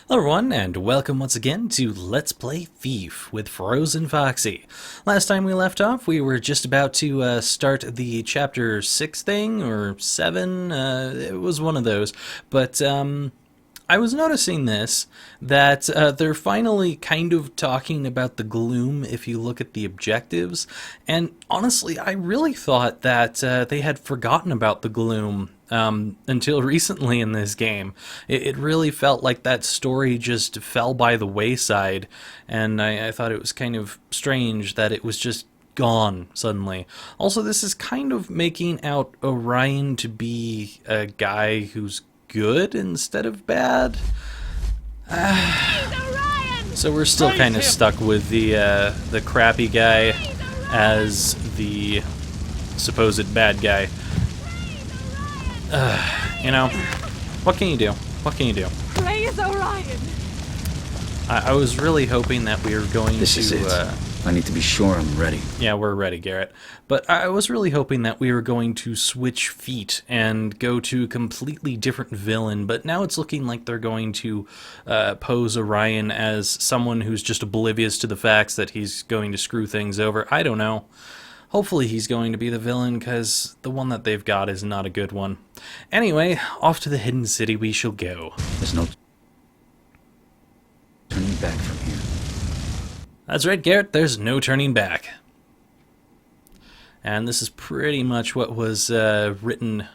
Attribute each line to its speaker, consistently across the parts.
Speaker 1: Hello everyone, and welcome once again to Let's Play Thief with FrozenFoxy. Last time we left off, we were just about to start the chapter 6 thing, or 7, it was one of those, but I was noticing this, that they're finally kind of talking about the gloom if you look at the objectives, and honestly, I really thought that they had forgotten about the gloom until recently in this game. It really felt like that story just fell by the wayside, and I thought it was kind of strange that it was just gone suddenly. Also, this is kind of making out Orion to be a guy who's good instead of bad. So we're still kind of stuck with the crappy guy as the supposed bad guy. You know, what can you do? What can you do?
Speaker 2: Praise Orion!
Speaker 1: I was really hoping that we were going
Speaker 3: This is it. I need to be sure I'm ready.
Speaker 1: Yeah, we're ready, Garrett. But I was really hoping that we were going to switch feet and go to a completely different villain, but now it's looking like they're going to pose Orion as someone who's just oblivious to the facts that he's going to screw things over. I don't know. Hopefully he's going to be the villain, because the one that they've got is not a good one. Anyway, off to the Hidden City we shall go.
Speaker 3: There's no turning back from here.
Speaker 1: That's right, Garrett, there's no turning back. And this is pretty much what was written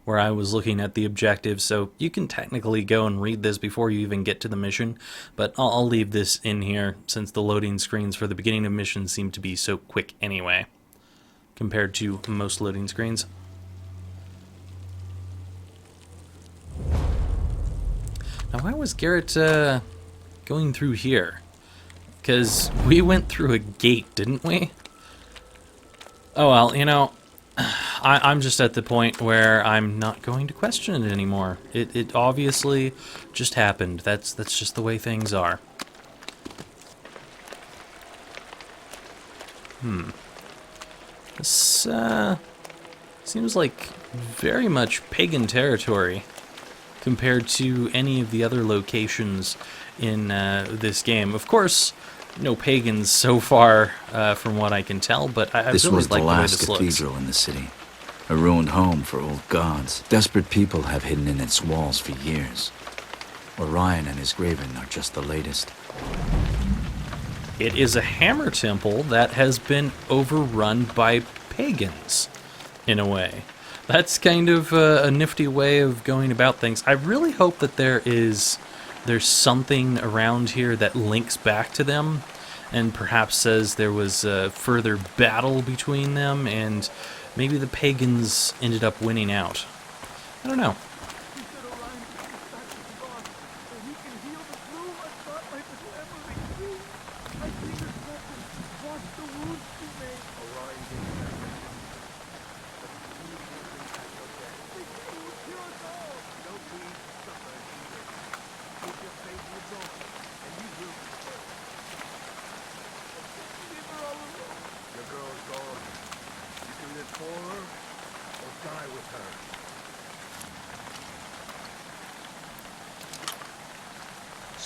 Speaker 1: where I was looking at the objectives, so you can technically go and read this before you even get to the mission, but I'll leave this in here since the loading screens for the beginning of missions seem to be so quick anyway, compared to most loading screens. Now, why was Garrett going through here? Because we went through a gate, didn't we? Oh well, you know, I'm just at the point where I'm not going to question it anymore. It obviously just happened. That's just the way things are. This seems like very much pagan territory compared to any of the other locations in this game. Of course, no pagans so far from what I can tell, but I
Speaker 3: This
Speaker 1: really
Speaker 3: was the
Speaker 1: like the way
Speaker 3: last
Speaker 1: this looks.
Speaker 3: cathedral in the city. A ruined home for old gods. Desperate people have hidden in its walls for years. Orion and his graven are just the latest.
Speaker 1: It is a hammer temple that has been overrun by pagans, in a way. That's kind of a nifty way of going about things. I really hope that there's something around here that links back to them, and perhaps says there was a further battle between them, and maybe the pagans ended up winning out. I don't know.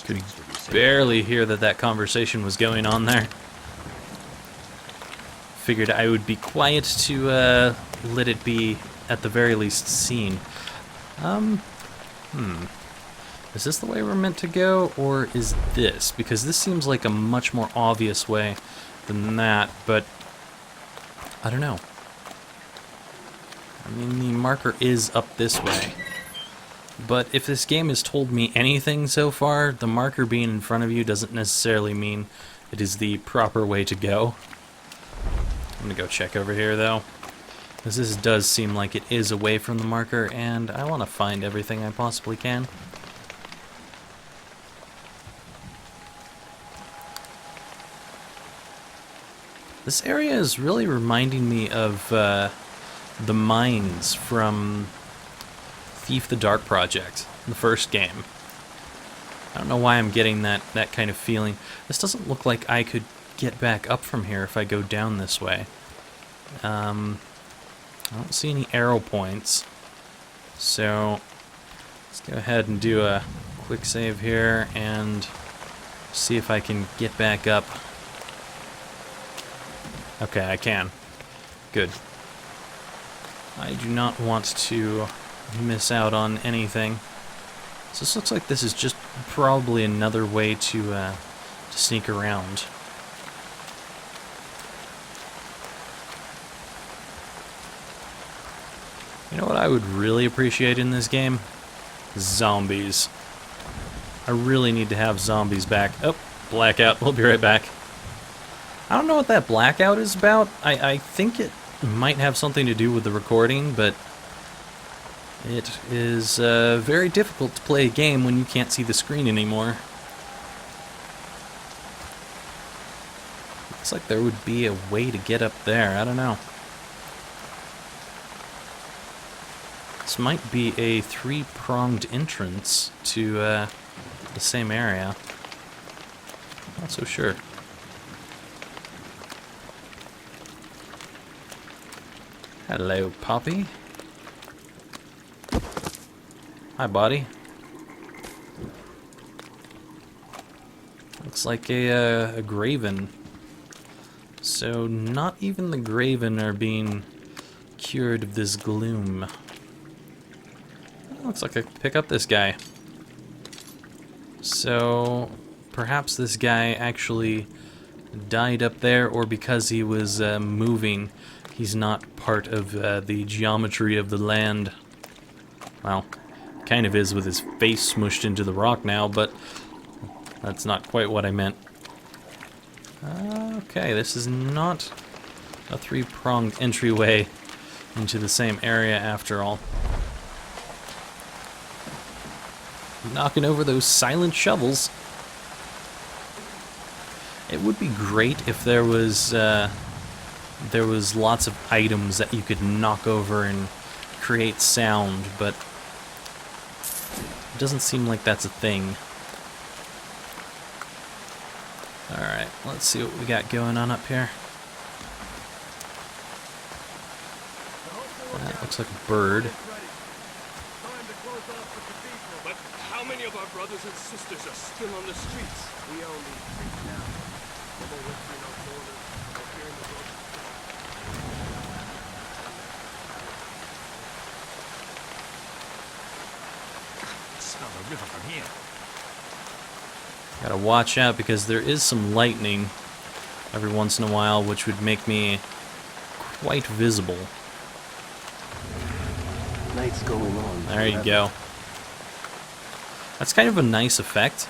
Speaker 1: Could barely hear that conversation was going on there. Figured I would be quiet to let it be, at the very least, seen. Is this the way we're meant to go, or is this? Because this seems like a much more obvious way than that, but I don't know. I mean, the marker is up this way. But if this game has told me anything so far, the marker being in front of you doesn't necessarily mean it is the proper way to go. I'm gonna go check over here, though, because this does seem like it is away from the marker, and I want to find everything I possibly can. This area is really reminding me of the mines from Thief the Dark Project, the first game. I don't know why I'm getting that kind of feeling. This doesn't look like I could get back up from here if I go down this way. I don't see any arrow points, so let's go ahead and do a quick save here and see if I can get back up. Okay, I can. Good. I do not want to miss out on anything. So this looks like this is just probably another way to sneak around. You know what I would really appreciate in this game? Zombies. I really need to have zombies back. Oh, blackout. We'll be right back. I don't know what that blackout is about. I think it might have something to do with the recording, but it is very difficult to play a game when you can't see the screen anymore. Looks like there would be a way to get up there. I don't know. This might be a three-pronged entrance to the same area. Not so sure. Hello, Poppy. Hi, buddy. Looks like a graven. So not even the graven are being cured of this gloom. Looks like I could pick up this guy. So perhaps this guy actually died up there, or because he was moving, he's not part of the geometry of the land. Well, kind of is with his face smushed into the rock now, but that's not quite what I meant. Okay, this is not a three-pronged entryway into the same area after all. Knocking over those silent shovels. It would be great if there was lots of items that you could knock over and create sound, but it doesn't seem like that's a thing. Alright, let's see what we got going on up here. That looks like a bird.
Speaker 2: But how many of our brothers and sisters are still on the streets? We only streets now. No more whispering on borders, no fearing the road. Smell the river from here.
Speaker 1: Gotta watch out because there is some lightning every once in a while, which would make me quite visible.
Speaker 4: Night's going on.
Speaker 1: There you go. That's kind of a nice effect.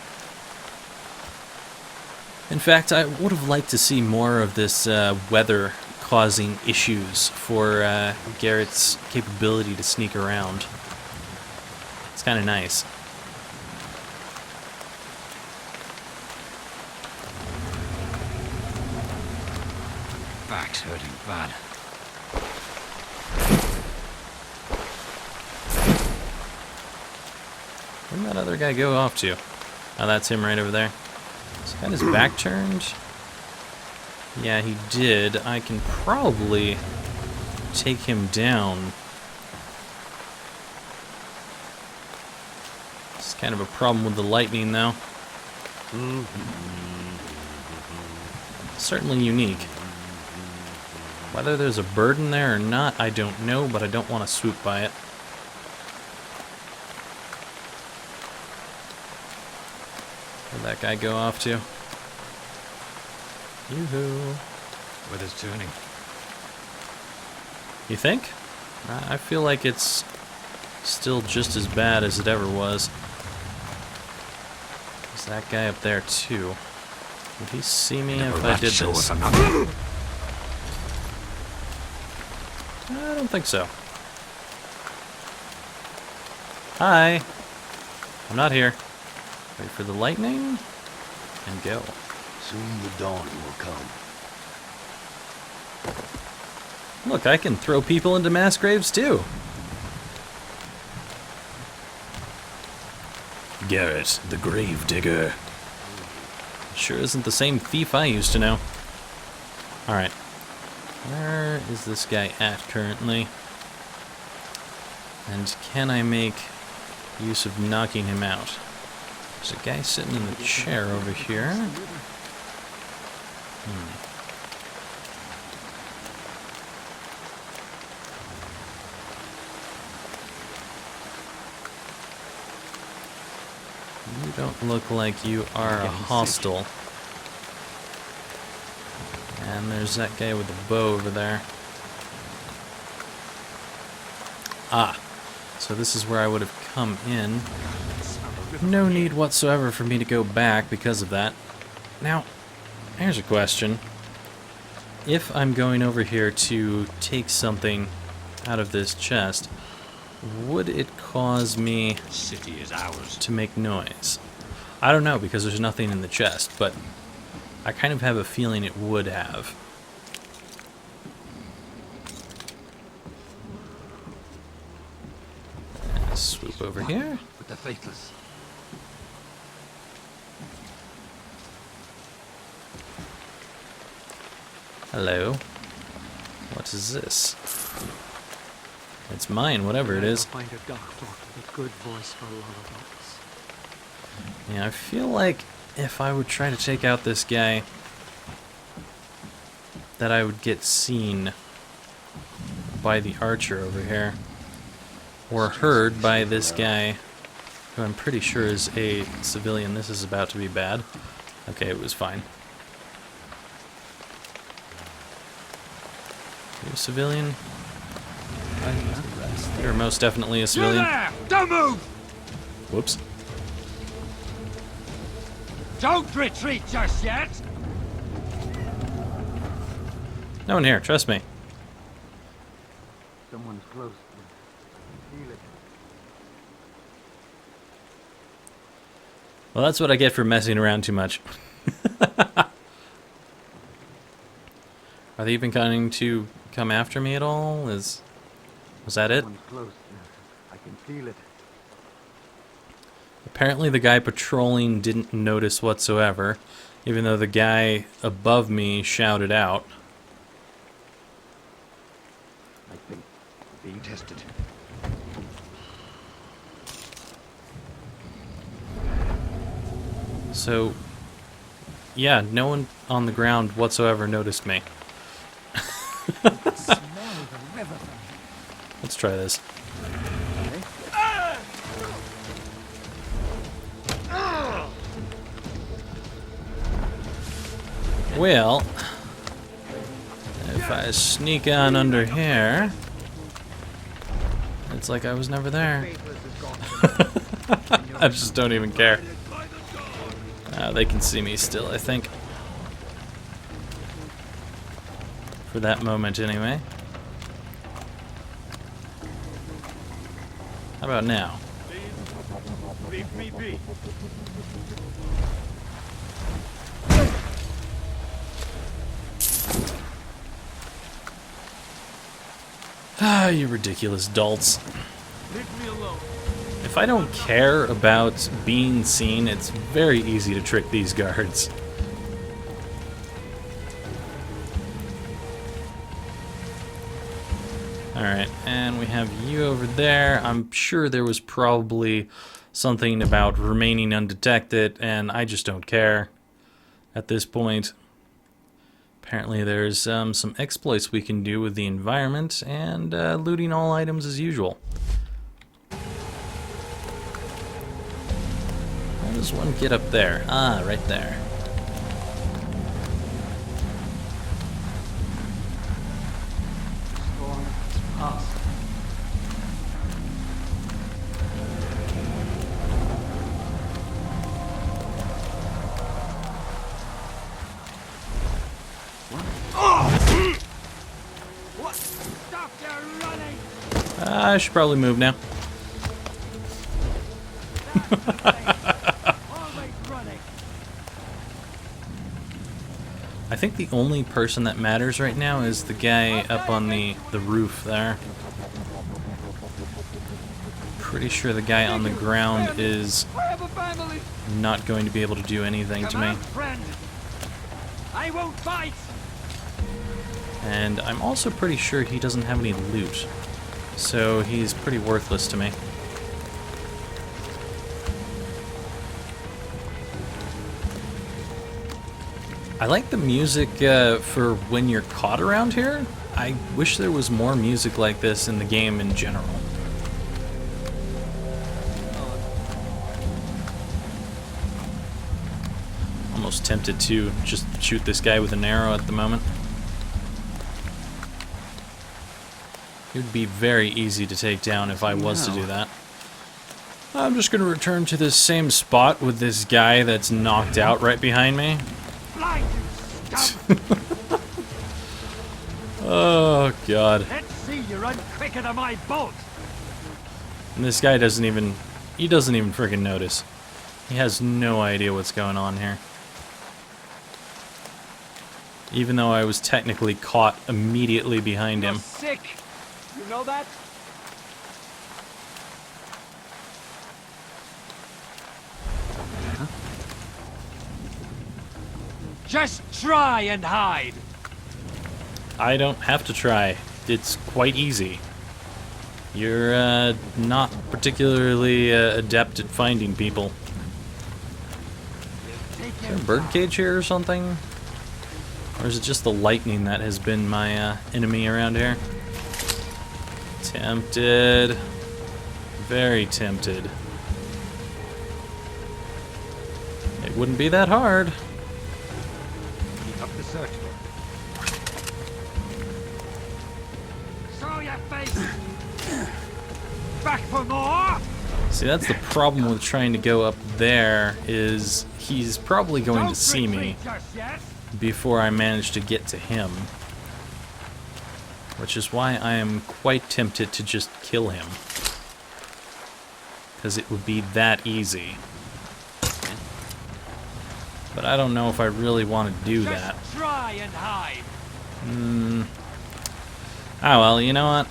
Speaker 1: In fact, I would have liked to see more of this weather causing issues for Garrett's capability to sneak around. It's kind of nice.
Speaker 3: Back's hurting bad.
Speaker 1: Where'd that other guy go off to? Oh, that's him right over there. Has he got his back turned? Yeah, he did. I can probably take him down. It's kind of a problem with the lightning, though. Certainly unique. Whether there's a bird in there or not, I don't know, but I don't want to swoop by it. Where'd that guy go off to? Yoo-hoo.
Speaker 3: Weather's turning.
Speaker 1: You think? I feel like it's still just as bad as it ever was. There's that guy up there, too. Would he see me if I did this? I don't think so. Hi. I'm not here. Wait for the lightning and go.
Speaker 4: Soon the dawn will come.
Speaker 1: Look, I can throw people into mass graves too. Garrett, the grave digger. Sure isn't the same thief I used to know. Alright. Where is this guy at currently? And can I make use of knocking him out? There's a guy sitting in the chair over here. You don't look like you are a hostile. And there's that guy with the bow over there. Ah, so this is where I would have come in. No need whatsoever for me to go back because of that. Now, here's a question. If I'm going over here to take something out of this chest, would it cause me to make noise? I don't know, because there's nothing in the chest, but I kind of have a feeling it would have. Swoop over here.
Speaker 2: With the faithless.
Speaker 1: Hello. What is this? It's mine, whatever it is.
Speaker 2: Find a doctor with a good voice for lullabies.
Speaker 1: Yeah, I feel like if I would try to take out this guy, that I would get seen by the archer over here. Or heard by this guy, who I'm pretty sure is a civilian. This is about to be bad. Okay, it was fine. You a civilian? You're most definitely a civilian.
Speaker 2: There! Don't move!
Speaker 1: Whoops.
Speaker 2: Don't retreat just yet!
Speaker 1: No one here, trust me.
Speaker 2: Someone's close. Feel it.
Speaker 1: Well, that's what I get for messing around too much. Are they even going to come after me at all? Was that it?
Speaker 2: Someone's close. I can feel it.
Speaker 1: Apparently the guy patrolling didn't notice whatsoever, even though the guy above me shouted out.
Speaker 2: I think we're being tested.
Speaker 1: So, yeah, no one on the ground whatsoever noticed me. Let's try this. Well, if I sneak on under here, it's like I was never there. I just don't even care. They can see me still, I think. For that moment, anyway. How about now?
Speaker 2: Leave me be.
Speaker 1: Ah, you ridiculous dolts.
Speaker 2: Leave me alone.
Speaker 1: If I don't care about being seen, it's very easy to trick these guards. Alright, and we have you over there. I'm sure there was probably something about remaining undetected, and I just don't care at this point. Apparently there's some exploits we can do with the environment, and looting all items as usual. How does one get up there? Ah, right there.
Speaker 2: What? Stop there running!
Speaker 1: I should probably move now.
Speaker 2: Always running.
Speaker 1: I think the only person that matters right now is the guy up on the roof there. Pretty sure the guy on the ground is
Speaker 2: I have a family.
Speaker 1: not going to be able to do anything to
Speaker 2: Come
Speaker 1: me.
Speaker 2: on, friend. I won't fight.
Speaker 1: And I'm also pretty sure he doesn't have any loot. So he's pretty worthless to me. I like the music for when you're caught around here. I wish there was more music like this in the game in general. Almost tempted to just shoot this guy with an arrow at the moment. It would be very easy to take down if I was to do that. I'm just going to return to this same spot with this guy that's knocked out right behind me. Oh, God.
Speaker 2: Let's see you run quicker than my boat.
Speaker 1: And this guy doesn't even freaking notice. He has no idea what's going on here. Even though I was technically caught immediately behind him.
Speaker 2: You're sick. You know that? Just try and hide.
Speaker 1: I don't have to try. It's quite easy. You're not particularly adept at finding people. Is there a birdcage here or something? Or is it just the lightning that has been my enemy around here? Tempted. Very tempted. It wouldn't be that hard.
Speaker 2: Keep up the search. Show your face. Back for more.
Speaker 1: See, that's the problem with trying to go up there, is he's probably going to see me before I manage to get to him. Which is why I am quite tempted to just kill him. Because it would be that easy. But I don't know if I really want to do that.
Speaker 2: Try and hide.
Speaker 1: Ah, well, you know what?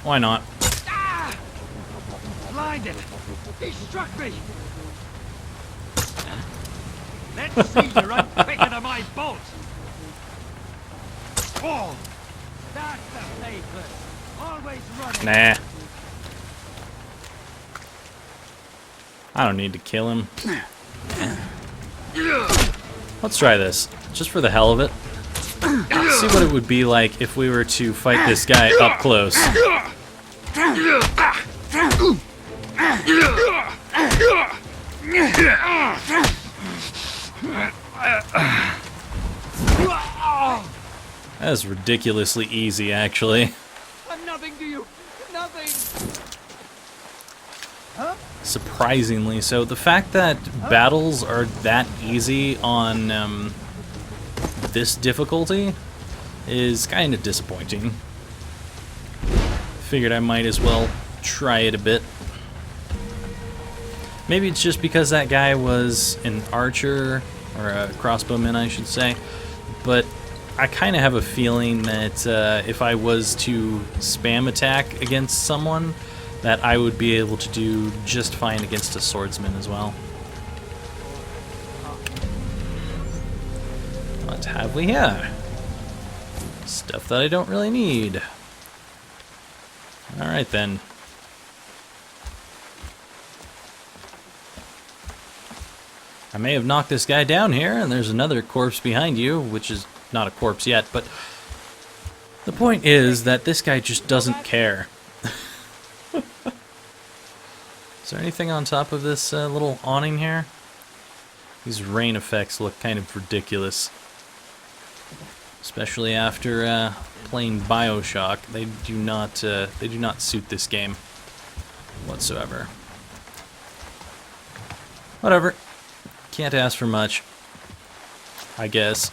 Speaker 1: Why not?
Speaker 2: Ah! Blinded. He struck me. Let's see you run quicker than my boat. Oh, that's the faithless. Always running.
Speaker 1: Nah. I don't need to kill him. Let's try this, just for the hell of it. See what it would be like if we were to fight this guy up close. That is ridiculously easy, actually.
Speaker 2: I'm nothing to you. Nothing.
Speaker 1: Surprisingly so. The fact that battles are that easy on this difficulty is kind of disappointing. Figured I might as well try it a bit. Maybe it's just because that guy was an archer, or a crossbowman I should say, but I kind of have a feeling that if I was to spam attack against someone, that I would be able to do just fine against a swordsman as well. What have we here? Stuff that I don't really need. Alright then. I may have knocked this guy down here, and there's another corpse behind you, which is not a corpse yet, but the point is that this guy just doesn't care. Is there anything on top of this little awning here? These rain effects look kind of ridiculous. Especially after playing BioShock. They do not suit this game whatsoever. Whatever. Can't ask for much, I guess.